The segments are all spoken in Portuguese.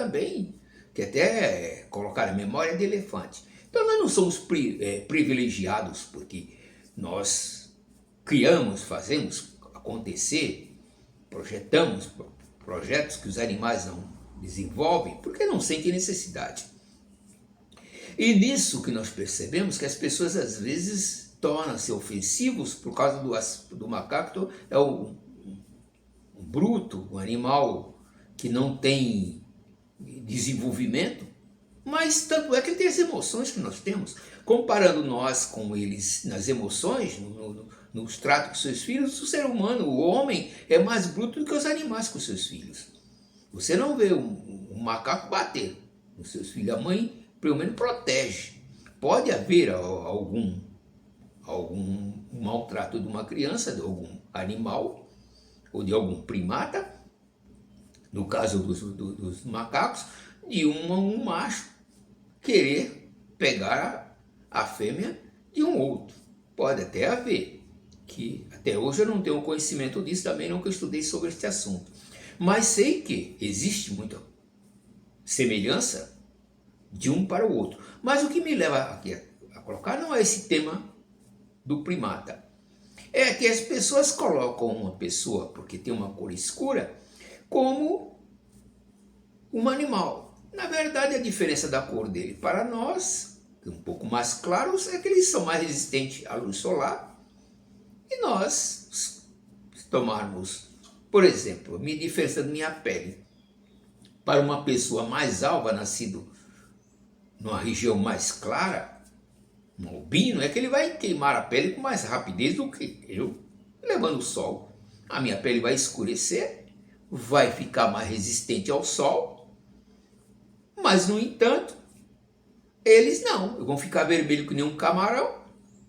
também, que até colocaram a memória de elefante. Então nós não somos privilegiados porque nós criamos, fazemos acontecer, projetamos projetos que os animais não desenvolvem porque não sentem necessidade. E nisso que nós percebemos que as pessoas às vezes tornam-se ofensivos por causa do macaco. É um bruto, um animal que não tem desenvolvimento, mas tanto é que ele tem as emoções que nós temos. Comparando nós com eles nas emoções, nos tratos com seus filhos, o ser humano, o homem, é mais bruto do que os animais com seus filhos. Você não vê um macaco bater nos seus filhos. A mãe, pelo menos, protege. Pode haver algum maltrato de uma criança, de algum animal ou de algum primata, no caso dos macacos, de um macho querer pegar a fêmea de um outro. Pode até haver, que até hoje eu não tenho conhecimento disso, também nunca estudei sobre este assunto. Mas sei que existe muita semelhança de um para o outro. Mas o que me leva aqui a colocar não é esse tema do primata. É que as pessoas colocam uma pessoa, porque tem uma cor escura, como um animal. Na verdade, a diferença da cor dele para nós, um pouco mais claros, é que eles são mais resistentes à luz solar. E nós, se tomarmos, por exemplo, a diferença da minha pele para uma pessoa mais alva, nascido numa região mais clara, um albino, é que ele vai queimar a pele com mais rapidez do que eu, levando o sol. A minha pele vai escurecer, vai ficar mais resistente ao sol, mas, no entanto, eles não. Vão ficar vermelho que nem um camarão,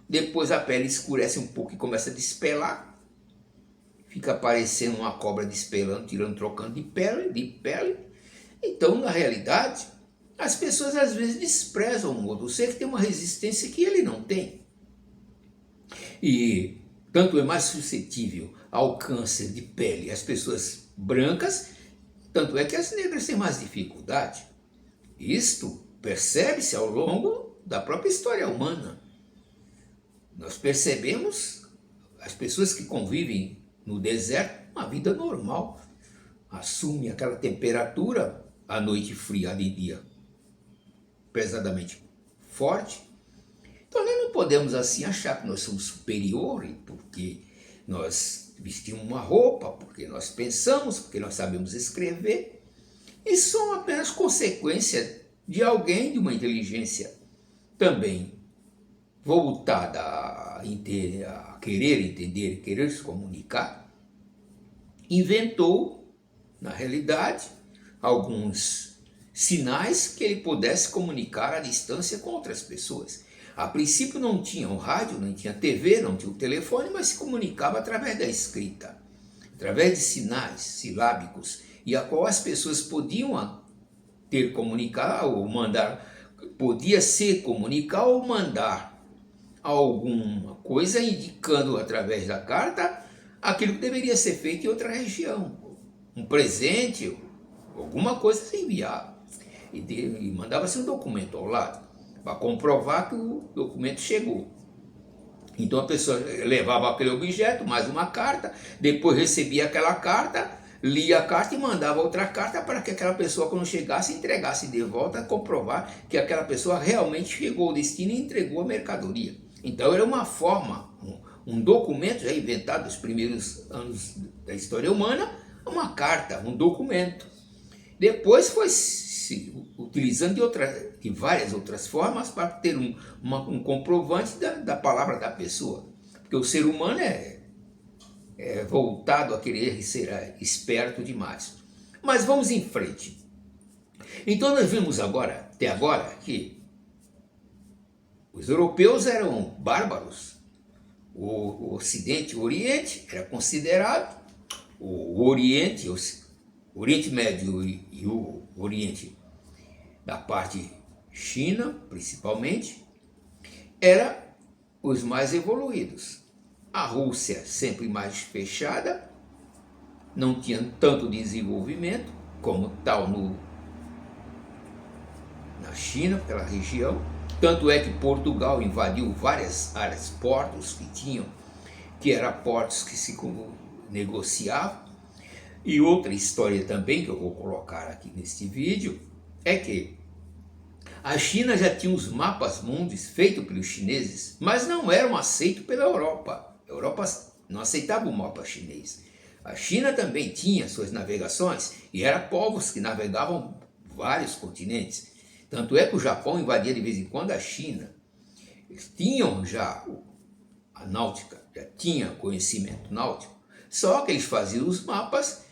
depois a pele escurece um pouco e começa a despelar, fica parecendo uma cobra despelando, tirando, trocando de pele. Então, na realidade, as pessoas às vezes desprezam o outro ser que tem uma resistência que ele não tem. E tanto é mais suscetível ao câncer de pele as pessoas brancas, tanto é que as negras têm mais dificuldade. Isto percebe-se ao longo da própria história humana. Nós percebemos as pessoas que convivem no deserto uma vida normal, assumem aquela temperatura à noite fria, de dia pesadamente forte. Então nós não podemos assim achar que nós somos superiores porque nós vestimos uma roupa, porque nós pensamos, porque nós sabemos escrever. Isso são apenas consequência de alguém de uma inteligência também voltada a querer entender, querer se comunicar. Inventou, na realidade, alguns sinais que ele pudesse comunicar à distância com outras pessoas. A princípio não tinha o rádio, não tinha TV, não tinha o telefone, mas se comunicava através da escrita, através de sinais silábicos, e a qual as pessoas podiam ter comunicar ou mandar, podia se comunicar ou mandar alguma coisa indicando através da carta aquilo que deveria ser feito em outra região, um presente, alguma coisa se enviava. E mandava-se um documento ao lado, para comprovar que o documento chegou. Então a pessoa levava aquele objeto, mais uma carta, depois recebia aquela carta, lia a carta e mandava outra carta para que aquela pessoa, quando chegasse, entregasse de volta, comprovar que aquela pessoa realmente chegou ao destino e entregou a mercadoria. Então era uma forma, um documento já inventado nos primeiros anos da história humana, uma carta, um documento. Depois foi se utilizando de várias outras formas para ter um comprovante da palavra da pessoa. Porque o ser humano é voltado a querer ser esperto demais. Mas vamos em frente. Então nós vimos até agora, que os europeus eram bárbaros. O Ocidente, o Oriente, era considerado o Oriente, o Oriente Médio e o Oriente da parte China, principalmente, eram os mais evoluídos. A Rússia sempre mais fechada, não tinha tanto desenvolvimento como tal na China, pela região. Tanto é que Portugal invadiu várias áreas, portos que tinham, que eram portos que se negociavam. E outra história também, que eu vou colocar aqui neste vídeo, é que a China já tinha os mapas mundos feitos pelos chineses, mas não eram aceitos pela Europa. A Europa não aceitava o mapa chinês. A China também tinha suas navegações e eram povos que navegavam vários continentes. Tanto é que o Japão invadia de vez em quando a China. Eles tinham já a náutica, já tinha conhecimento náutico, só que eles faziam os mapas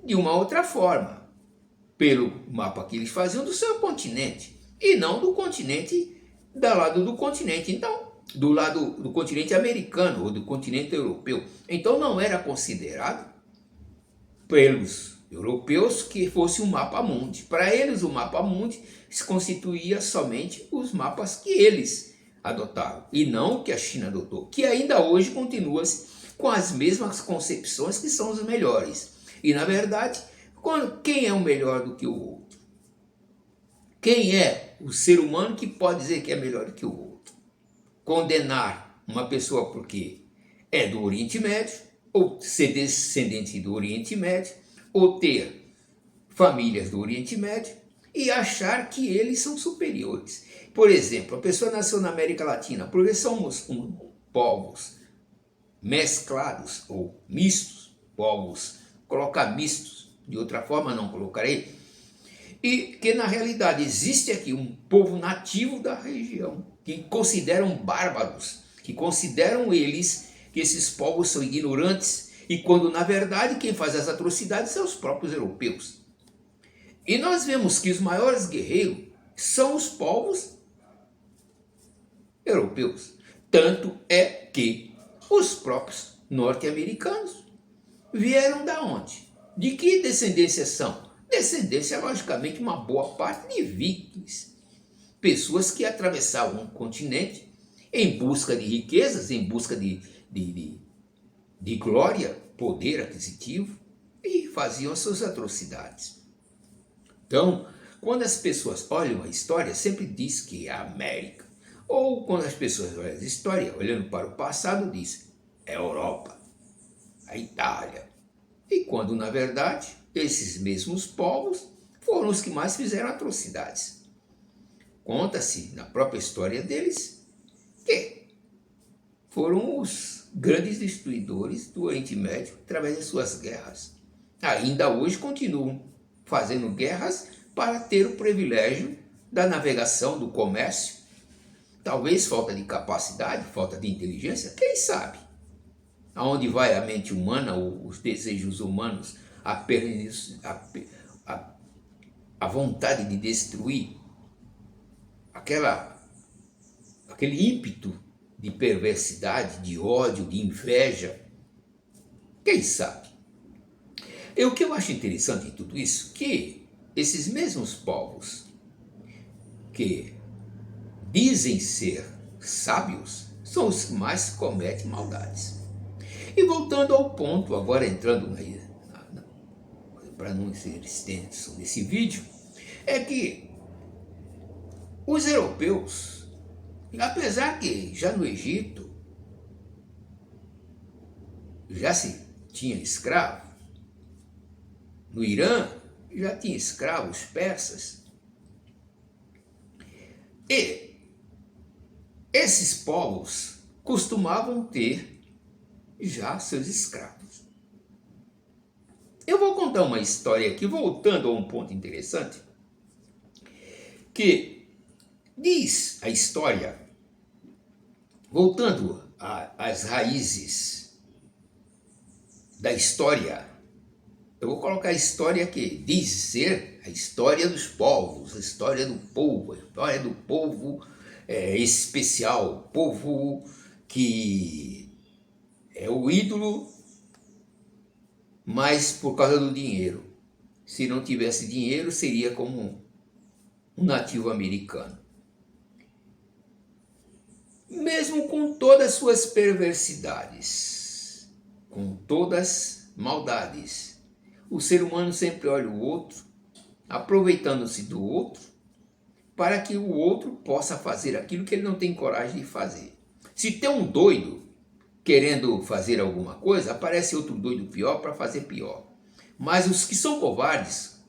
de uma outra forma, pelo mapa que eles faziam do seu continente, e não do continente, do lado do continente, então, do lado do continente americano ou do continente europeu. Então não era considerado pelos europeus que fosse um mapa mundi. Para eles o mapa mundi se constituía somente os mapas que eles adotaram, e não o que a China adotou, que ainda hoje continua com as mesmas concepções que são os melhores. E na verdade, quem é o melhor do que o outro? Quem é o ser humano que pode dizer que é melhor do que o outro? Condenar uma pessoa porque é do Oriente Médio, ou ser descendente do Oriente Médio, ou ter famílias do Oriente Médio, e achar que eles são superiores. Por exemplo, a pessoa nasceu na América Latina, porque somos povos mesclados ou mistos, povos, colocar mistos, de outra forma não colocarei, e que na realidade existe aqui um povo nativo da região, que consideram bárbaros, que consideram eles que esses povos são ignorantes, e quando na verdade quem faz as atrocidades são os próprios europeus. E nós vemos que os maiores guerreiros são os povos europeus. Tanto é que os próprios norte-americanos vieram da onde? De que descendência são? Descendência, logicamente, uma boa parte de vikings. Pessoas que atravessavam um continente em busca de riquezas, em busca de glória, poder aquisitivo, e faziam as suas atrocidades. Então, quando as pessoas olham a história, sempre diz que é a América. Ou quando as pessoas olham a história, olhando para o passado, diz é a Europa, a Itália. E quando, na verdade, esses mesmos povos foram os que mais fizeram atrocidades. Conta-se na própria história deles que foram os grandes destruidores do Oriente Médio através de suas guerras. Ainda hoje continuam fazendo guerras para ter o privilégio da navegação, do comércio. Talvez falta de capacidade, falta de inteligência, quem sabe? Aonde vai a mente humana, os desejos humanos, a vontade de destruir, aquele ímpeto de perversidade, de ódio, de inveja, quem sabe? E o que eu acho interessante em tudo isso, que esses mesmos povos que dizem ser sábios são os que mais cometem maldades. E voltando ao ponto, agora entrando para não ser extenso nesse vídeo, é que os europeus, apesar que já no Egito já se tinha escravo, no Irã já tinha escravos persas, e esses povos costumavam ter já seus escravos. Eu vou contar uma história aqui, voltando a um ponto interessante, que diz a história, voltando às raízes da história. Eu vou colocar a história que diz ser a história dos povos, a história do povo especial, povo que é o ídolo, mas por causa do dinheiro. Se não tivesse dinheiro, seria como um nativo americano. Mesmo com todas as suas perversidades, com todas as maldades, o ser humano sempre olha o outro, aproveitando-se do outro, para que o outro possa fazer aquilo que ele não tem coragem de fazer. Se tem um doido querendo fazer alguma coisa, aparece outro doido pior para fazer pior. Mas os que são covardes,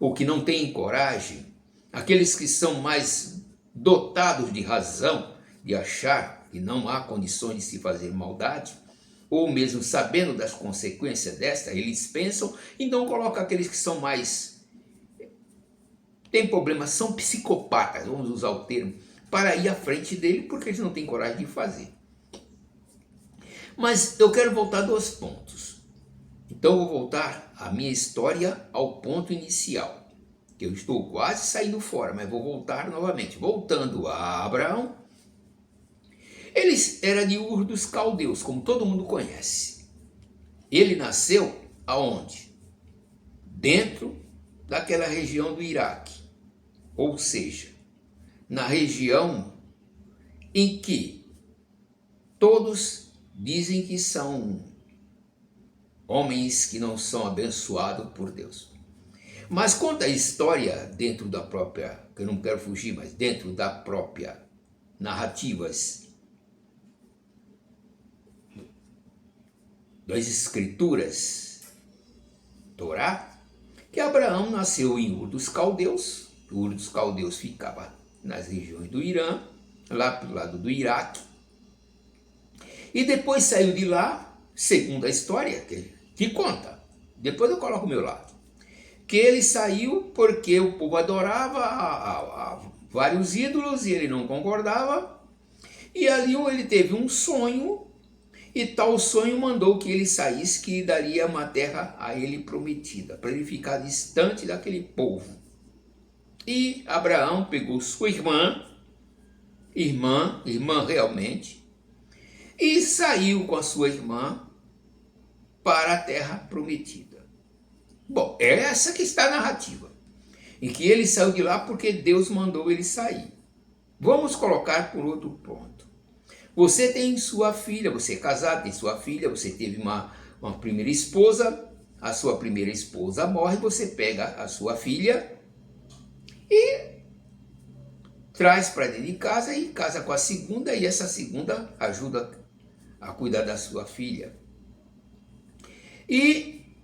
ou que não têm coragem, aqueles que são mais dotados de razão, de achar que não há condições de se fazer maldade, ou mesmo sabendo das consequências desta, eles pensam, então colocam aqueles que são mais, têm problemas, são psicopatas, vamos usar o termo, para ir à frente dele, porque eles não têm coragem de fazer. Mas eu quero voltar a 2 pontos. Então eu vou voltar a minha história ao ponto inicial. Eu estou quase saindo fora, mas vou voltar novamente. Voltando a Abraão, ele era de Ur dos Caldeus, como todo mundo conhece. Ele nasceu aonde? Dentro daquela região do Iraque. Ou seja, na região em que todos dizem que são homens que não são abençoados por Deus. Mas conta a história dentro da própria, que eu não quero fugir, mas dentro da própria narrativas das escrituras, Torá, que Abraão nasceu em Ur dos Caldeus. Ur dos Caldeus ficava nas regiões do Irã, lá para o lado do Iraque. E depois saiu de lá, segundo a história que conta, depois eu coloco o meu lado, que ele saiu porque o povo adorava a vários ídolos e ele não concordava, e ali ele teve um sonho, e tal sonho mandou que ele saísse, que daria uma terra a ele prometida, para ele ficar distante daquele povo. E Abraão pegou sua irmã realmente, e saiu com a sua irmã para a terra prometida. Bom, é essa que está a narrativa, em que ele saiu de lá porque Deus mandou ele sair. Vamos colocar por outro ponto. Você tem sua filha, você é casado, tem sua filha, você teve uma primeira esposa, a sua primeira esposa morre, você pega a sua filha e traz para dentro de casa e casa com a segunda, e essa segunda ajuda a cuidar da sua filha. E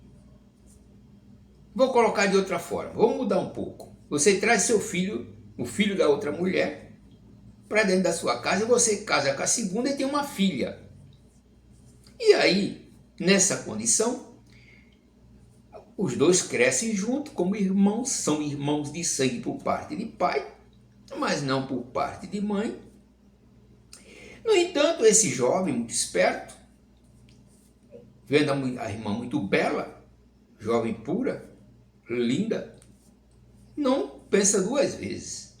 vou colocar de outra forma, vamos mudar um pouco. Você traz seu filho, o filho da outra mulher, para dentro da sua casa, e você casa com a segunda e tem uma filha. E aí, nessa condição, os dois crescem juntos como irmãos, são irmãos de sangue por parte de pai, mas não por parte de mãe. No entanto, esse jovem muito esperto, vendo a irmã muito bela, jovem pura, linda, não pensa 2 vezes.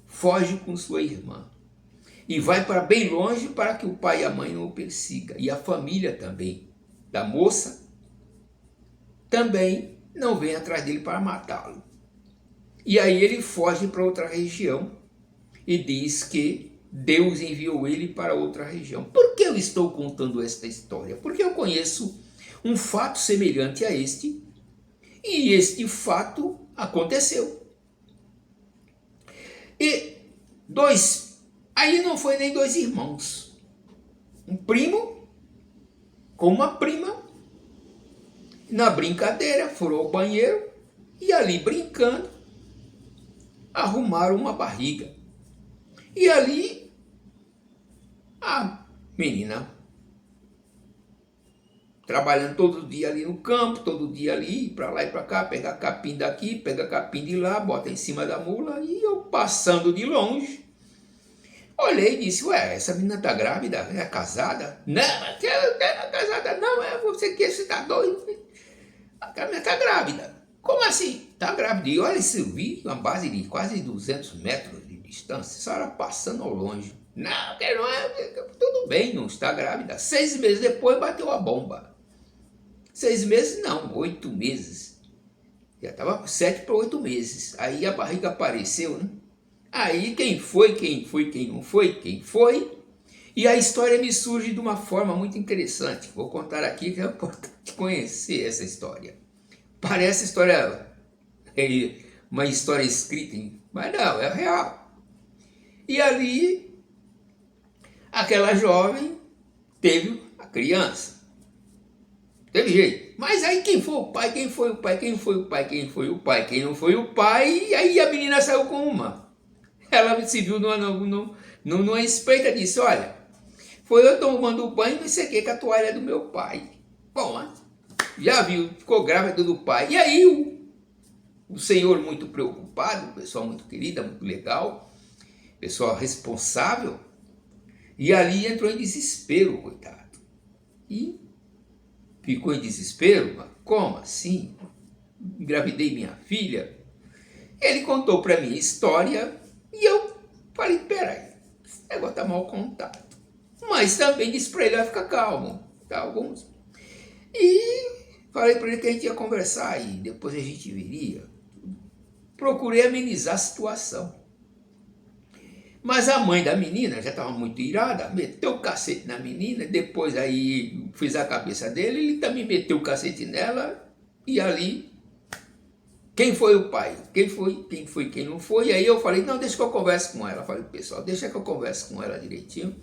Foge com sua irmã e vai para bem longe para que o pai e a mãe não o persigam. E a família também da moça também não vem atrás dele para matá-lo. E aí ele foge para outra região e diz que Deus enviou ele para outra região. Por que eu estou contando esta história? Porque eu conheço um fato semelhante a este, e este fato aconteceu. E aí não foi nem 2 irmãos, um primo com uma prima, na brincadeira foram ao banheiro e ali brincando arrumaram uma barriga. E ali a menina trabalhando todo dia ali no campo, todo dia ali, para lá e para cá, pega capim daqui, pega capim de lá, bota em cima da mula, e eu passando de longe, olhei e disse, ué, essa menina tá grávida, é casada? Não, não é casada não, é você que está doido, a menina tá grávida. Como assim? Tá grávida. E olha, se eu vi uma base de quase 200 metros de distância, a senhora passando ao longe. Não, que não é, tudo bem, não está grávida. 6 meses depois bateu a bomba. 6 meses não, 8 meses. Já estava 7 para 8 meses. Aí a barriga apareceu, né? Aí quem foi, quem não foi, quem foi. E a história me surge de uma forma muito interessante. Vou contar aqui que é importante conhecer essa história. Parece história uma história escrita, mas não, é real. E ali, aquela jovem teve a criança. Teve jeito. Mas aí quem foi o pai, quem foi o pai, quem foi o pai, quem foi o pai, quem não foi o pai, e aí a menina saiu com uma. Ela se viu numa espreita e disse, olha, foi eu tomando banho e sequei com a toalha do meu pai. Bom, já viu, ficou grávida do pai. E aí o senhor muito preocupado, pessoal muito querida, muito legal, pessoal responsável, e ali entrou em desespero, coitado. E ficou em desespero, mas como assim? Engravidei minha filha. Ele contou para mim a história e eu falei, peraí, esse negócio tá mal contado. Mas também disse para ele, vai ficar calmo, tá? Alguns. E falei para ele que a gente ia conversar e depois a gente viria. Procurei amenizar a situação. Mas a mãe da menina já estava muito irada, meteu o cacete na menina, depois aí fiz a cabeça dele, ele também meteu o cacete nela, e ali, quem foi o pai? Quem não foi? E aí eu falei, não, deixa que eu converse com ela. Eu falei, pessoal, deixa que eu converse com ela direitinho,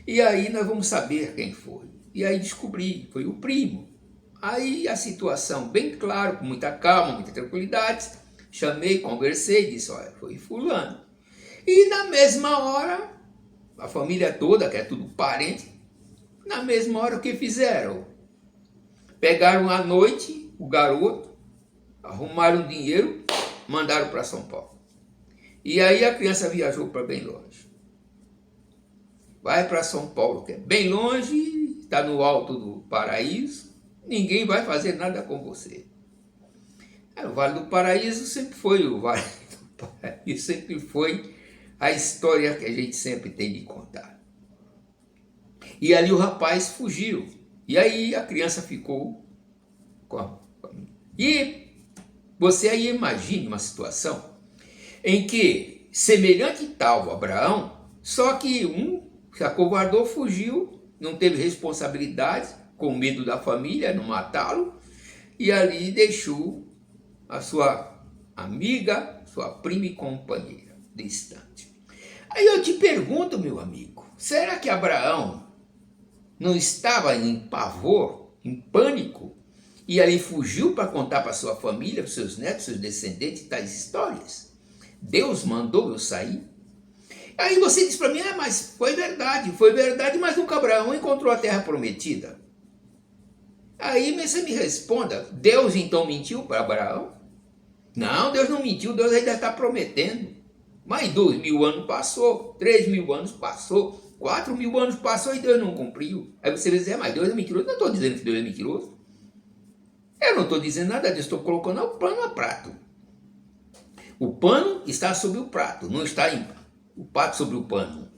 e aí nós vamos saber quem foi. E aí descobri, foi o primo. Aí a situação bem claro, com muita calma, muita tranquilidade, chamei, conversei, disse, olha, foi fulano. E na mesma hora, a família toda, que é tudo parente, na mesma hora o que fizeram? Pegaram à noite o garoto, arrumaram dinheiro, mandaram para São Paulo. E aí a criança viajou para bem longe. Vai para São Paulo, que é bem longe, está no alto do paraíso, ninguém vai fazer nada com você. O Vale do Paraíso sempre foi o Vale do Paraíso, sempre foi a história que a gente sempre tem de contar. E ali o rapaz fugiu. E aí a criança ficou com a família. E você aí imagine uma situação em que, semelhante tal Abraão, só que um se acovardou, fugiu, não teve responsabilidade, com medo da família, não matá-lo, e ali deixou a sua amiga, sua prima e companheira, distante. Aí eu te pergunto, meu amigo, será que Abraão não estava em pavor, em pânico, e ali fugiu para contar para sua família, para seus netos, seus descendentes, tais histórias? Deus mandou eu sair? Aí você diz para mim, mas foi verdade, mas nunca Abraão encontrou a terra prometida. Aí você me responda, Deus então mentiu para Abraão? Não, Deus não mentiu, Deus ainda está prometendo. Mas 2.000 anos passou, 3.000 anos passou, 4.000 anos passou e Deus não cumpriu. Aí você vai dizer, mas Deus é mentiroso. Não estou dizendo que Deus é mentiroso. Eu não estou dizendo nada disso, estou colocando o pano a prato. O pano está sobre o prato, não está o prato sobre o pano.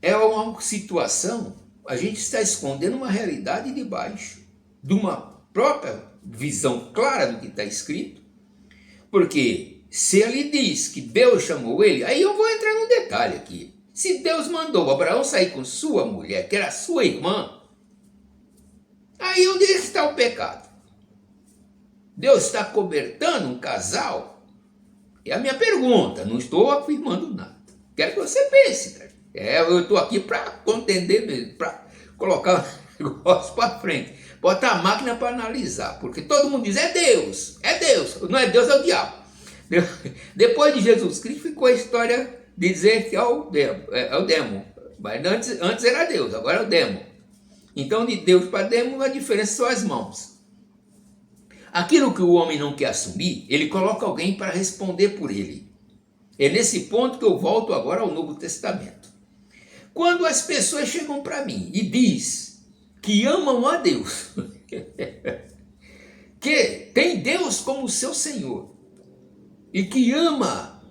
É uma situação, a gente está escondendo uma realidade debaixo de uma própria visão clara do que está escrito, porque se ele diz que Deus chamou ele, aí eu vou entrar num detalhe aqui. Se Deus mandou Abraão sair com sua mulher, que era sua irmã, aí onde está o pecado? Deus está cobertando um casal? É a minha pergunta, não estou afirmando nada. Quero que você pense. Eu estou aqui para contender mesmo, para colocar o negócio para frente. Botar a máquina para analisar, porque todo mundo diz, é Deus, não é Deus, é o diabo. Depois de Jesus Cristo ficou a história de dizer que é o demo. Mas antes era Deus, agora é o demo. Então de Deus para demo a diferença são as mãos. Aquilo que o homem não quer assumir, ele coloca alguém para responder por ele. É nesse ponto que eu volto agora ao Novo Testamento. Quando as pessoas chegam para mim e diz que amam a Deus, que tem Deus como seu Senhor, e que ama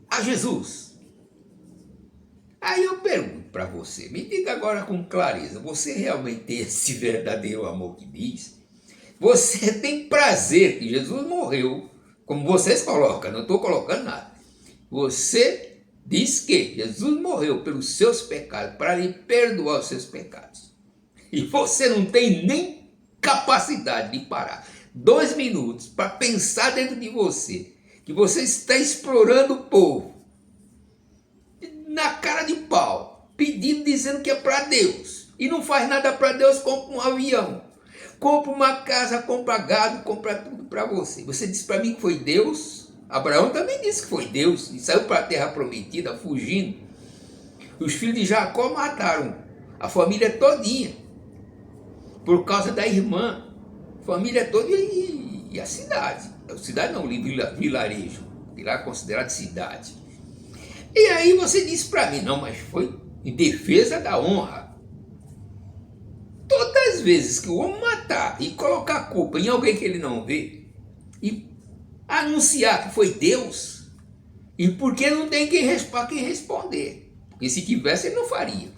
a Jesus, aí eu pergunto para você, me diga agora com clareza, você realmente tem esse verdadeiro amor que diz? Você tem prazer que Jesus morreu, como vocês colocam, não estou colocando nada. Você diz que Jesus morreu pelos seus pecados, para lhe perdoar os seus pecados. E você não tem nem capacidade de parar, 2 minutos para pensar dentro de você, que você está explorando o povo, na cara de pau, pedindo, dizendo que é para Deus, e não faz nada para Deus, compra um avião, compra uma casa, compra gado, compra tudo para você. Você disse para mim que foi Deus? Abraão também disse que foi Deus, e saiu para a terra prometida, fugindo. Os filhos de Jacó mataram a família todinha, por causa da irmã, família toda e a cidade. A cidade não, vilarejo, que lá é considerado cidade. E aí você disse para mim, não, mas foi em defesa da honra. Todas as vezes que o homem matar e colocar a culpa em alguém que ele não vê, e anunciar que foi Deus, e porque não tem quem responder. Porque se tivesse, ele não faria.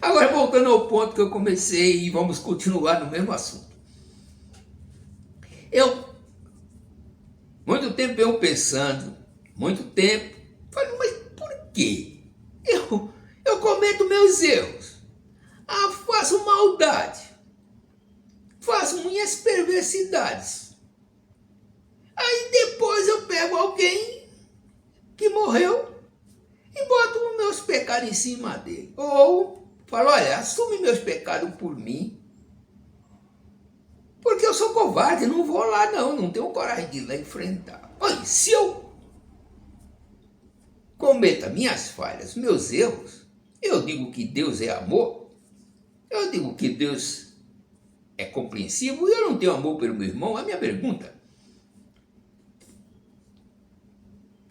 Agora, voltando ao ponto que eu comecei, e vamos continuar no mesmo assunto. Muito tempo eu pensando, muito tempo, falei, mas por quê? Eu cometo meus erros, faço maldade, faço minhas perversidades. Aí depois eu pego alguém que morreu e boto os meus pecados em cima dele. Ou falo, olha, assume meus pecados por mim, porque eu sou covarde, não vou lá não tenho coragem de ir lá enfrentar. Olha, se eu cometa minhas falhas, meus erros, eu digo que Deus é amor, eu digo que Deus é compreensivo e eu não tenho amor pelo meu irmão. A minha pergunta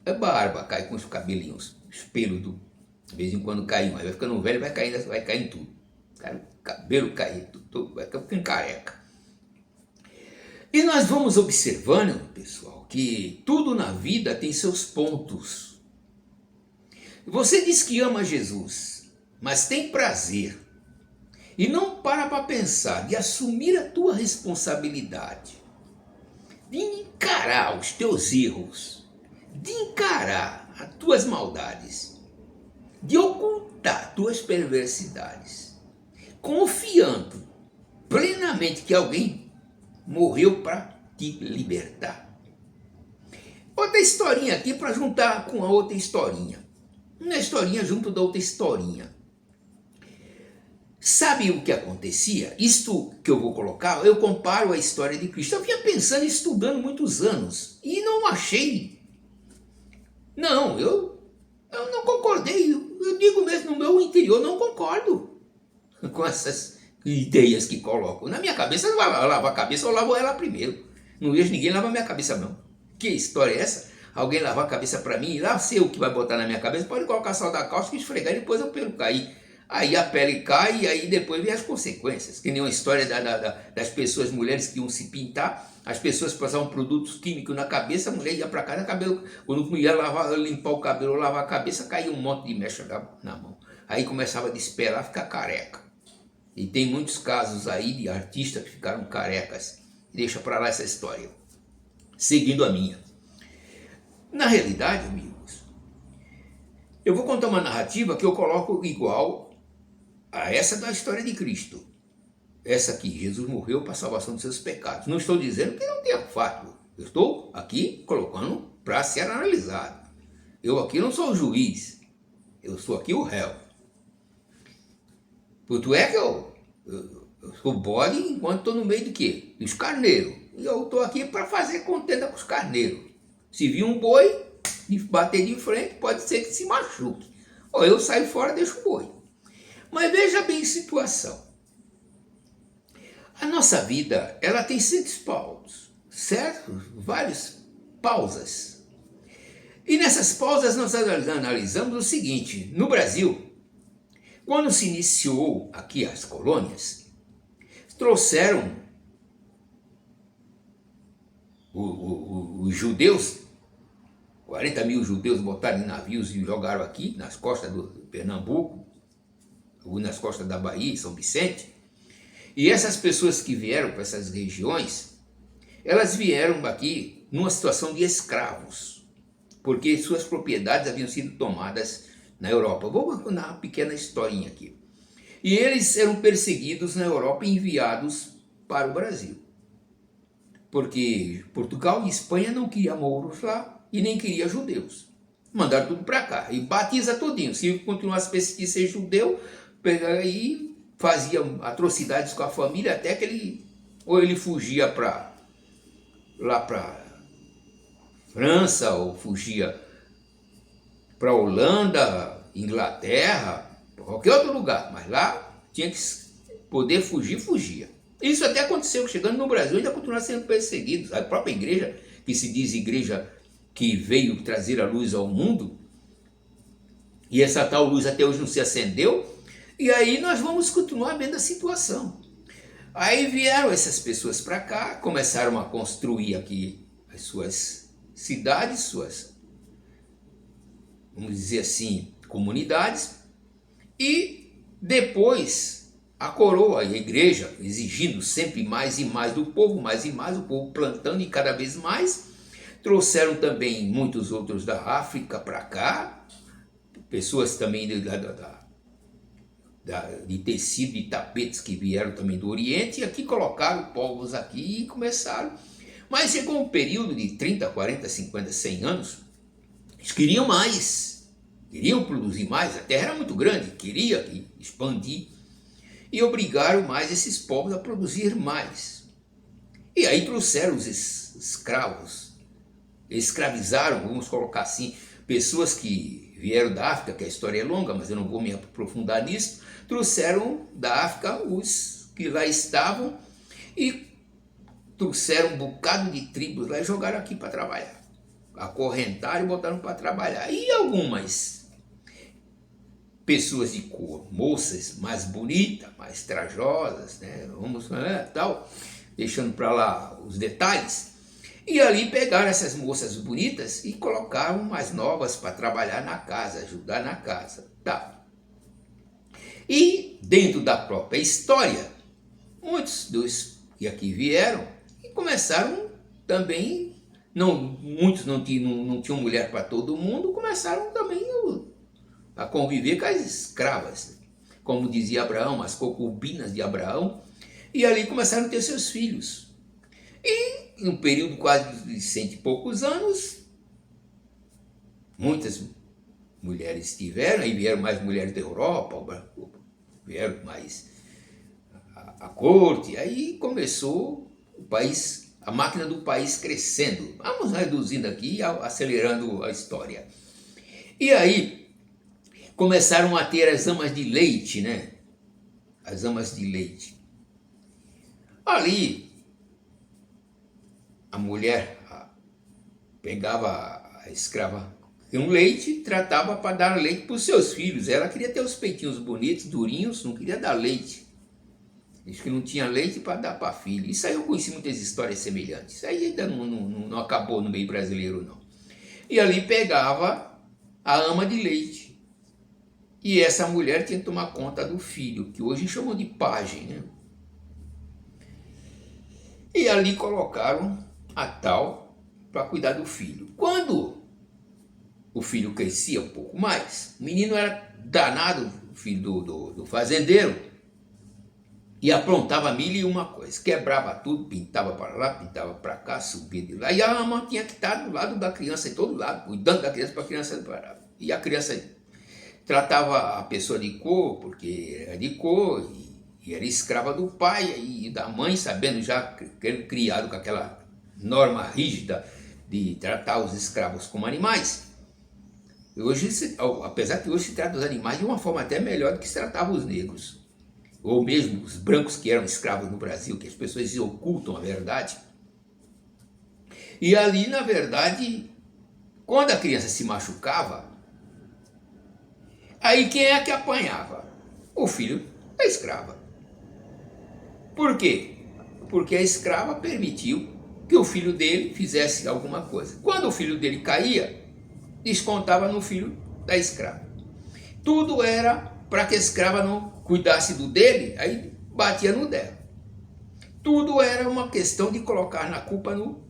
é barba, cai com os cabelinhos, os pelos de vez em quando cai, mas vai ficando velho, vai cair em tudo. Cara, o cabelo cai, tudo, vai ficando careca. E nós vamos observando, pessoal, que tudo na vida tem seus pontos. Você diz que ama Jesus, mas tem prazer, e não para pensar de assumir a tua responsabilidade, de encarar os teus erros, de encarar as tuas maldades, de ocultar tuas perversidades, confiando plenamente que alguém morreu para te libertar. Outra historinha aqui para juntar com a outra historinha. Uma historinha junto da outra historinha. Sabe o que acontecia? Isto que eu vou colocar, eu comparo a história de Cristo. Eu vinha pensando e estudando muitos anos e não achei. Não, eu não concordei. Eu digo mesmo no meu interior, não concordo com essas ideias que colocam. Na minha cabeça, não vai lavar a cabeça, eu lavo ela primeiro. Não vejo ninguém lavar minha cabeça, não. Que história é essa? Alguém lavar a cabeça para mim, lá sei o que vai botar na minha cabeça, pode colocar sal da calça e esfregar e depois eu pelo cair. Aí a pele cai e aí depois vem as consequências. Que nem uma história das pessoas, mulheres que iam se pintar, as pessoas passavam produtos químicos na cabeça, a mulher ia para casa, cabelo, quando ia limpar o cabelo, lavar a cabeça, caía um monte de mecha na mão. Aí começava a desesperar, ficar careca. E tem muitos casos aí de artistas que ficaram carecas. Deixa para lá essa história. Seguindo a minha. Na realidade, amigos, eu vou contar uma narrativa que eu coloco igual a essa da história de Cristo. Essa aqui, Jesus morreu para a salvação dos seus pecados. Não estou dizendo que não tenha fato. Eu estou aqui colocando para ser analisado. Eu aqui não sou o juiz. Eu sou aqui o réu. Tanto é que eu sou bode enquanto estou no meio de quê? Dos carneiros. E eu estou aqui para fazer contenda com os carneiros. Se vir um boi e bater de frente, pode ser que se machuque. Ou eu saio fora e deixo o boi. Mas veja bem a situação. A nossa vida, ela tem certos pausas, certo? Várias pausas. E nessas pausas nós analisamos o seguinte. No Brasil, quando se iniciou aqui as colônias, trouxeram os judeus, 40 mil judeus botaram em navios e jogaram aqui nas costas do Pernambuco, ou nas costas da Bahia, São Vicente. E essas pessoas que vieram para essas regiões, elas vieram aqui numa situação de escravos, porque suas propriedades haviam sido tomadas na Europa. Vou contar uma pequena historinha aqui. E eles eram perseguidos na Europa e enviados para o Brasil. porque Portugal e Espanha não queria mouros lá e nem queria judeus. Mandaram tudo para cá e batiza tudinho. Se continuasse a perseguir ser judeu, aí fazia atrocidades com a família até que ele fugia lá para França, ou fugia para Holanda, Inglaterra, qualquer outro lugar, mas lá tinha que poder fugir, fugia. Isso até aconteceu, chegando no Brasil ainda continua sendo perseguido. A própria igreja, que se diz igreja que veio trazer a luz ao mundo, e essa tal luz até hoje não se acendeu, e aí nós vamos continuar vendo a situação. Aí vieram essas pessoas para cá, começaram a construir aqui as suas cidades, suas, vamos dizer assim, comunidades, e depois a coroa e a igreja exigindo sempre mais e mais do povo, mais e mais, o povo plantando e cada vez mais. Trouxeram também muitos outros da África para cá, pessoas também de tecido e tapetes que vieram também do Oriente, e aqui colocaram povos aqui e começaram. Mas chegou um período de 30, 40, 50, 100 anos, eles queriam mais, queriam produzir mais, a terra era muito grande, queria expandir, e obrigaram mais esses povos a produzir mais. E aí trouxeram os escravos, escravizaram, vamos colocar assim, pessoas que vieram da África, que a história é longa, mas eu não vou me aprofundar nisso, trouxeram da África os que lá estavam e trouxeram um bocado de tribos lá e jogaram aqui para trabalhar. Acorrentaram e botaram para trabalhar. E algumas pessoas de cor, moças mais bonitas, mais trajosas, né? Vamos, tal, deixando para lá os detalhes. E ali pegaram essas moças bonitas e colocaram mais novas para trabalhar na casa, ajudar na casa. Tá. E dentro da própria história, muitos dos que aqui vieram e começaram também, muitos não tinham mulher para todo mundo, começaram também a conviver com as escravas, como dizia Abraão, as concubinas de Abraão, e ali começaram a ter seus filhos. E em um período quase de 100 e poucos anos, muitas mulheres tiveram, aí vieram mais mulheres da Europa, vieram mais a corte, aí começou o país, a máquina do país crescendo. Vamos reduzindo aqui, acelerando a história. E aí começaram a ter as amas de leite, né? As amas de leite. Ali, a mulher pegava a escrava com leite, tratava para dar leite para os seus filhos. Ela queria ter os peitinhos bonitos, durinhos, não queria dar leite. Diz que não tinha leite para dar para filho. Isso aí eu conheci muitas histórias semelhantes. Isso aí ainda não acabou no meio brasileiro, não. E ali pegava a ama de leite. E essa mulher tinha que tomar conta do filho, que hoje chamam de pajem, né? E ali colocaram a tal para cuidar do filho. Quando o filho crescia um pouco mais, o menino era danado, o filho do fazendeiro, e aprontava mil e uma coisa, quebrava tudo, pintava para lá, pintava para cá, subia de lá, e a ama tinha que estar do lado da criança, em todo lado, cuidando da criança para a criança parar. E a criança tratava a pessoa de cor, porque era de cor, e era escrava do pai e da mãe, sabendo já, criado com aquela norma rígida de tratar os escravos como animais. Hoje, apesar que hoje se trata os animais de uma forma até melhor do que se tratava os negros, ou mesmo os brancos que eram escravos no Brasil, que as pessoas se ocultam a verdade. E ali, na verdade, quando a criança se machucava, aí quem é que apanhava? O filho da escrava. Por quê? Porque a escrava permitiu que o filho dele fizesse alguma coisa. Quando o filho dele caía, descontava no filho da escrava. Tudo era para que a escrava não cuidasse do dele, aí batia no dela. Tudo era uma questão de colocar na culpa no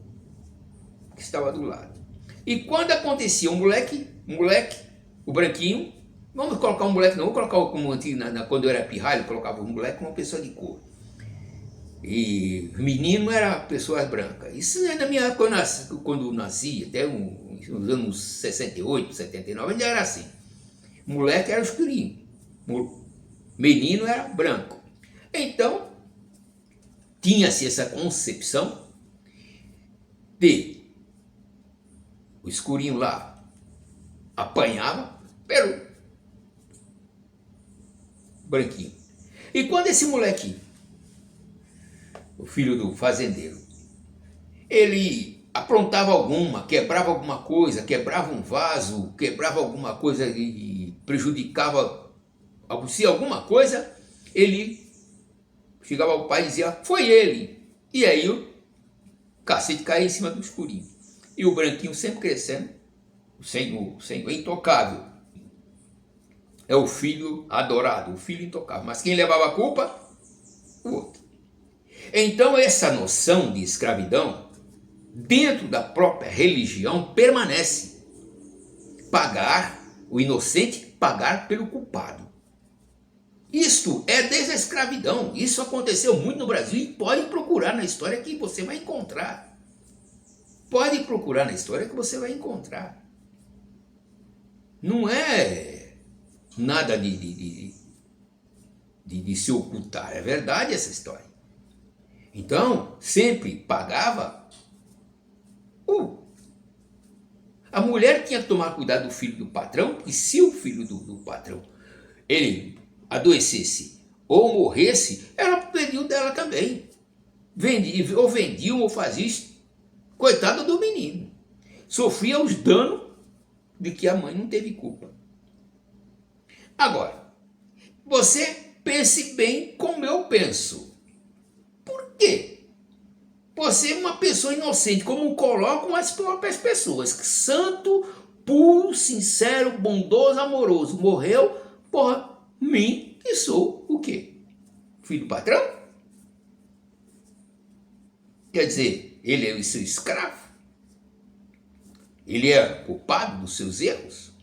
que estava do lado. E quando acontecia um moleque, o branquinho, vamos colocar um moleque, não, vou colocar como antigo, quando eu era pirralho, colocava um moleque com uma pessoa de cor. E menino era pessoas brancas. Isso é na minha época, quando eu nasci, até nos anos 68, 79, ainda era assim. Moleque era escurinho, menino era branco. Então, tinha-se essa concepção de o escurinho lá apanhava pelo branquinho. E quando esse moleque, o filho do fazendeiro, ele aprontava quebrava alguma coisa, quebrava um vaso, quebrava alguma coisa e prejudicava alguma coisa, ele chegava ao pai e dizia, foi ele. E aí o cacete caía em cima do escurinho. E o branquinho sempre crescendo, o Senhor intocável. É o filho adorado, o filho intocável. Mas quem levava a culpa? O outro. Então essa noção de escravidão, dentro da própria religião, permanece. O inocente pagar pelo culpado. Isto é desde a escravidão. Isso aconteceu muito no Brasil e pode procurar na história que você vai encontrar. Pode procurar na história que você vai encontrar. Não é nada de se ocultar. É verdade essa história. Então, sempre pagava a mulher tinha que tomar cuidado do filho do patrão, porque se o filho do patrão ele adoecesse ou morresse, ela perdia o dela também. Vendiam ou fazia isso. Coitado do menino. Sofria os danos de que a mãe não teve culpa. Agora, você pense bem como eu penso. Por quê? Você é uma pessoa inocente, como colocam as próprias pessoas. Santo, puro, sincero, bondoso, amoroso. Morreu, mim que sou o quê? Filho do patrão? Quer dizer, ele é o seu escravo? Ele é culpado dos seus erros?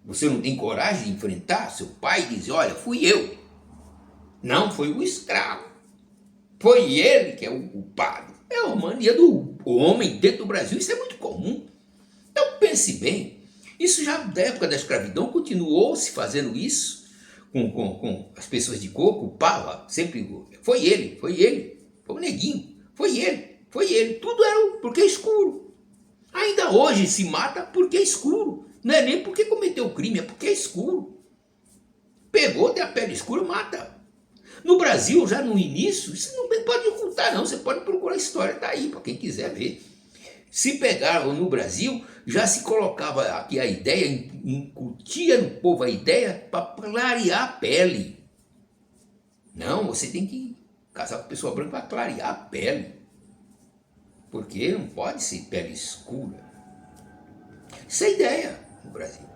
Você não tem coragem de enfrentar seu pai e dizer, olha, fui eu. Não, foi o escravo. Foi ele que é o culpado. É uma mania do homem dentro do Brasil, isso é muito comum. Então pense bem, isso já da época da escravidão continuou se fazendo isso com as pessoas de cor, culpava sempre, foi ele, foi o neguinho, foi ele, tudo era porque é escuro. Ainda hoje se mata porque é escuro, não é nem porque cometeu o crime, é porque é escuro. Pegou, tem a pele escura, mata. No Brasil, já no início, isso não pode ocultar não, você pode procurar a história, tá aí, para quem quiser ver. Se pegaram no Brasil, já se colocava aqui a ideia, incutia no povo a ideia para clarear a pele. Não, você tem que casar com pessoa branca para clarear a pele. Porque não pode ser pele escura. Essa é a ideia no Brasil.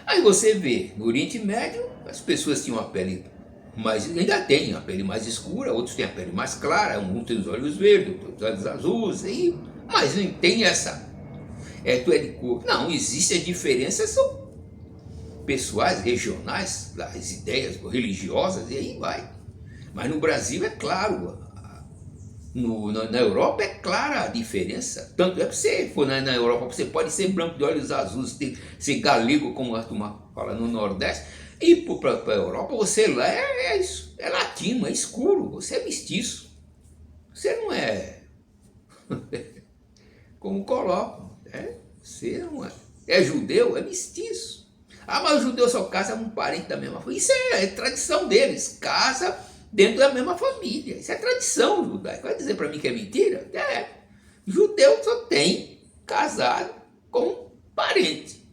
Aí você vê, no Oriente Médio, as pessoas tinham a pele ainda tem a pele mais escura, outros têm a pele mais clara, um tem os olhos verdes, outros os olhos azuis, mas não tem essa. Tu é de cor. Não, existem as diferenças, são pessoais, regionais, das ideias religiosas, e aí vai. Mas no Brasil é claro, na Europa é clara a diferença. Tanto é que você for na Europa, você pode ser branco de olhos azuis, ser galego, como a turma fala no Nordeste, e para a Europa, você lá é latino, é escuro, você é mestiço. Você não é como colocam, você não é judeu, é mestiço. Mas o judeu só casa com um parente da mesma família. Isso é tradição deles, casa dentro da mesma família. Isso é tradição judaica. Vai dizer para mim que é mentira? Judeu só tem casado com parente.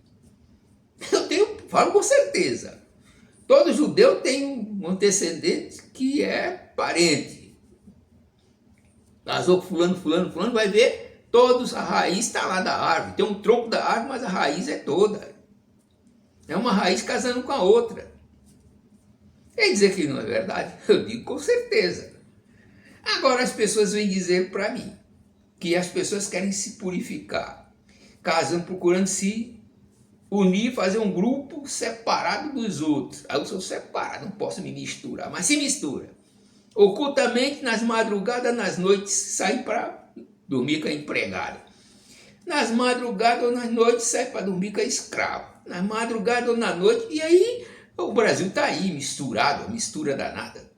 Falo com certeza. Todo judeu tem um antecedente que é parente. Casou com fulano, vai ver, todos, a raiz está lá da árvore. Tem um tronco da árvore, mas a raiz é toda. É uma raiz casando com a outra. Quer dizer que não é verdade? Eu digo com certeza. Agora as pessoas vêm dizer para mim que as pessoas querem se purificar, casando, procurando se unir, fazer um grupo separado dos outros. Aí eu sou separado, não posso me misturar, mas se mistura. Ocultamente, nas madrugadas, nas noites, sai para dormir com a empregada. Nas madrugadas ou nas noites, sai para dormir com a escravo. Nas madrugadas ou na noite, e aí o Brasil está aí misturado, mistura danada.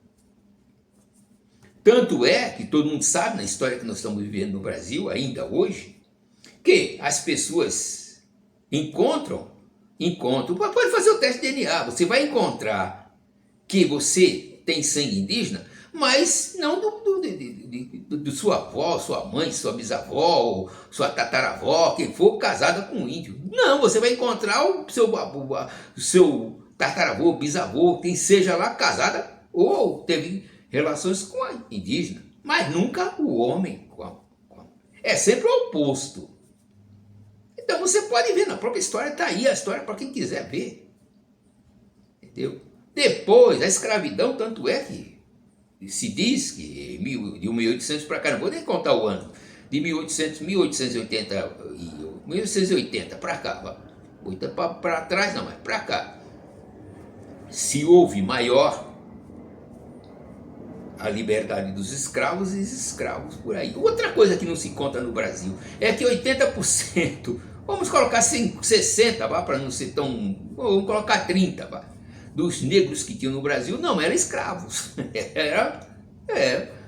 Tanto é que todo mundo sabe, na história que nós estamos vivendo no Brasil, ainda hoje, que as pessoas encontram, pode fazer o teste de DNA, você vai encontrar que você tem sangue indígena, mas não do sua avó, sua mãe, sua bisavó, sua tataravó, quem for casada com um índio. Não, você vai encontrar o seu tataravô, bisavô, quem seja lá casada ou teve relações com a indígena, mas nunca o homem. É sempre o oposto. Então você pode ver, na própria história está aí, a história para quem quiser ver. Entendeu? Depois, a escravidão, tanto é que se diz que de 1800 para cá, não vou nem contar o ano, de 1880 para cá, 80 para trás não, mas para cá, se houve maior a liberdade dos escravos e os escravos por aí. Outra coisa que não se conta no Brasil é que 80%, vamos colocar 60%, para não ser tão, vamos colocar 30%, dos negros que tinham no Brasil não eram escravos, eram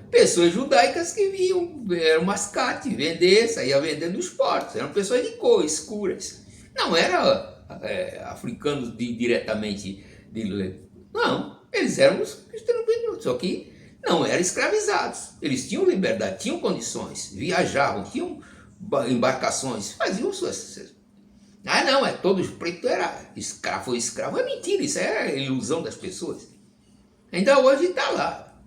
pessoas judaicas que vinham, eram mascate, vender, saía vendendo nos portos, eram pessoas de cor, escuras, não eram africanos diretamente, não, eles eram só que não eram escravizados, eles tinham liberdade, tinham condições, viajavam, tinham embarcações, faziam suas... Ah, não, todos pretos era escravo ou escravo. É mentira, isso é ilusão das pessoas. Ainda hoje está lá.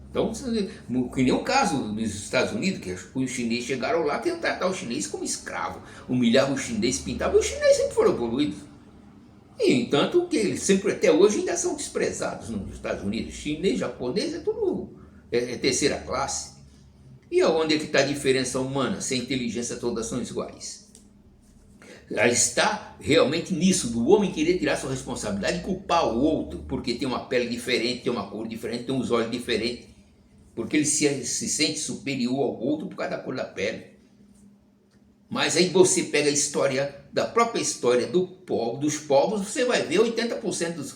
Então, que nem o caso nos Estados Unidos, que os chineses chegaram lá, queriam tratar o chinês como escravo, humilhavam o chinês, pintavam. Os chineses sempre foram evoluídos. E, entanto, que eles sempre, até hoje, ainda são desprezados nos Estados Unidos. Chinês, japonês, é tudo terceira classe. E aonde é que está a diferença humana, se a inteligência todas são iguais? Ela está realmente nisso, do homem querer tirar sua responsabilidade e culpar o outro, porque tem uma pele diferente, tem uma cor diferente, tem uns olhos diferentes, porque ele se sente superior ao outro por causa da cor da pele. Mas aí você pega a história, da própria história dos povos, você vai ver 80%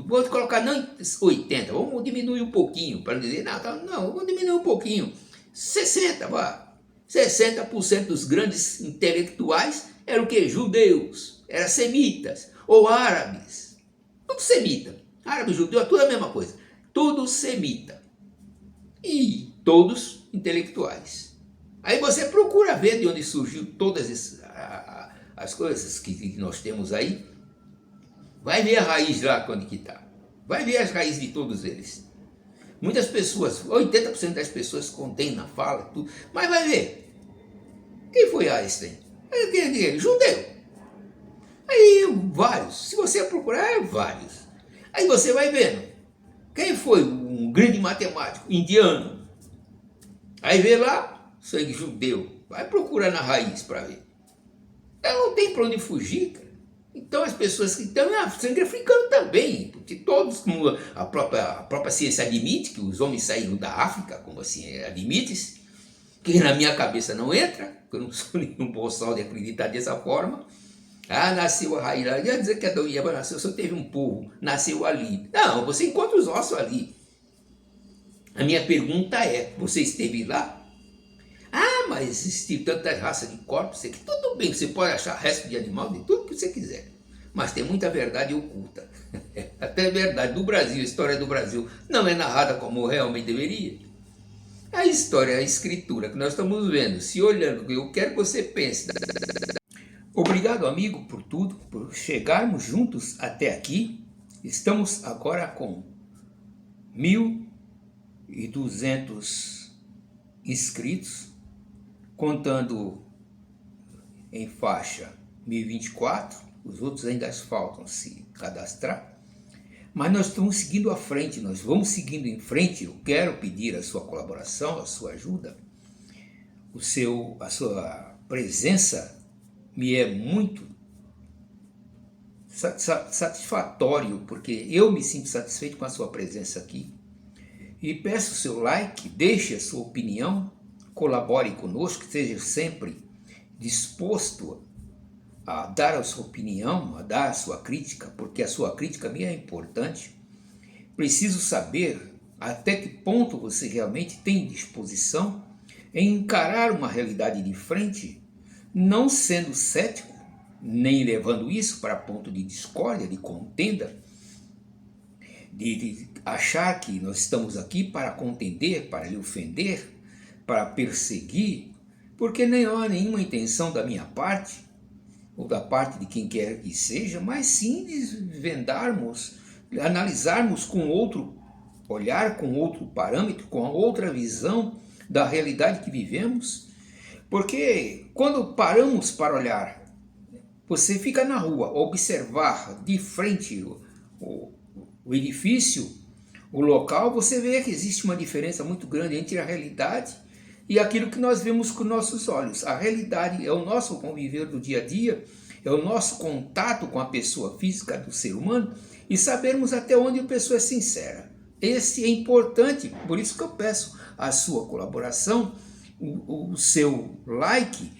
vou colocar não 80%, vamos diminuir um pouquinho, para dizer, não, vamos diminuir um pouquinho, 60% dos grandes intelectuais eram o que? Judeus, eram semitas, ou árabes, tudo semita, árabe, judeu, tudo a mesma coisa, tudo semita, e todos intelectuais. Aí você procura ver de onde surgiu todas as coisas que nós temos aí, vai ver a raiz lá onde que está, vai ver as raízes de todos eles. Muitas pessoas, 80% das pessoas contêm na fala, tudo, mas vai ver, quem foi Einstein? Judeu. Aí vários, se você procurar, vários. Aí você vai vendo, quem foi um grande matemático indiano? Aí vê lá, sangue judeu, vai procurar na raiz para ver. Ela não tem para onde fugir, cara. Então as pessoas que estão, sangue africano também, porque todos, como a própria ciência admite, que os homens saíram da África, como assim admite-se, que na minha cabeça não entra, porque eu não sou nenhum boçal de acreditar dessa forma. Nasceu a raiz lá, ia dizer que a Adão e Eva nasceu, só teve um povo, nasceu ali. Não, você encontra os ossos ali. A minha pergunta é, você esteve lá? Mas existe tantas raças de corpos, que tudo bem, você pode achar resto de animal, de tudo que você quiser. Mas tem muita verdade oculta. Até a verdade do Brasil, a história do Brasil, não é narrada como realmente deveria. A história, a escritura que nós estamos vendo, se olhando, eu quero que você pense. Obrigado, amigo, por tudo, por chegarmos juntos até aqui. Estamos agora com 1.200 inscritos, contando em faixa 1024, os outros ainda faltam se cadastrar. Mas nós estamos seguindo à frente, nós vamos seguindo em frente. Eu quero pedir a sua colaboração, a sua ajuda, a sua presença me é muito satisfatório, porque eu me sinto satisfeito com a sua presença aqui. E peço o seu like, deixe a sua opinião, colabore conosco, esteja sempre disposto a dar a sua opinião, a dar a sua crítica, porque a sua crítica me é importante. Preciso saber até que ponto você realmente tem disposição em encarar uma realidade de frente, não sendo cético, nem levando isso para ponto de discórdia, de contenda, de achar que nós estamos aqui para contender, para lhe ofender, para perseguir, porque nem há nenhuma intenção da minha parte, ou da parte de quem quer que seja, mas sim desvendarmos, analisarmos com outro olhar, com outro parâmetro, com outra visão da realidade que vivemos. Porque quando paramos para olhar, você fica na rua, observar de frente o edifício, o local, você vê que existe uma diferença muito grande entre a realidade e aquilo que nós vemos com nossos olhos. A realidade é o nosso conviver do dia a dia, é o nosso contato com a pessoa física do ser humano e sabermos até onde a pessoa é sincera. Esse é importante, por isso que eu peço a sua colaboração, o seu like,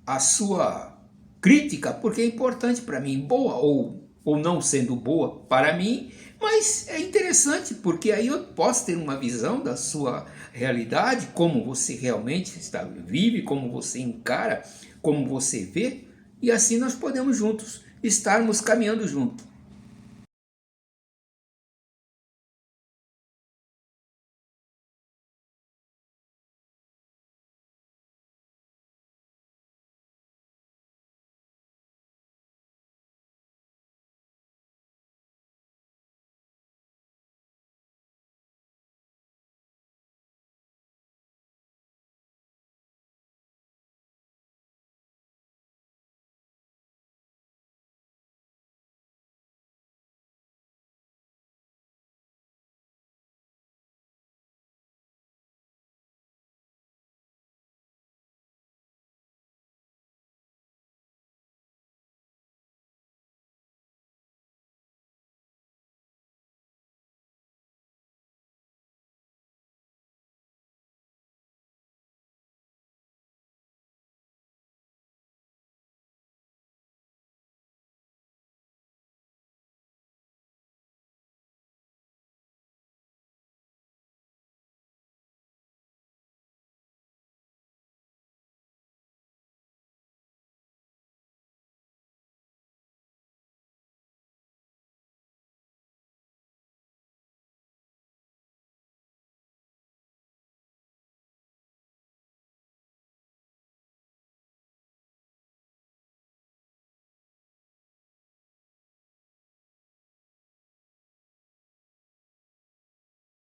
a sua crítica, porque é importante para mim, boa ou não sendo boa para mim, mas é interessante, porque aí eu posso ter uma visão da sua realidade, como você realmente vive, como você encara, como você vê, e assim nós podemos juntos estarmos caminhando juntos.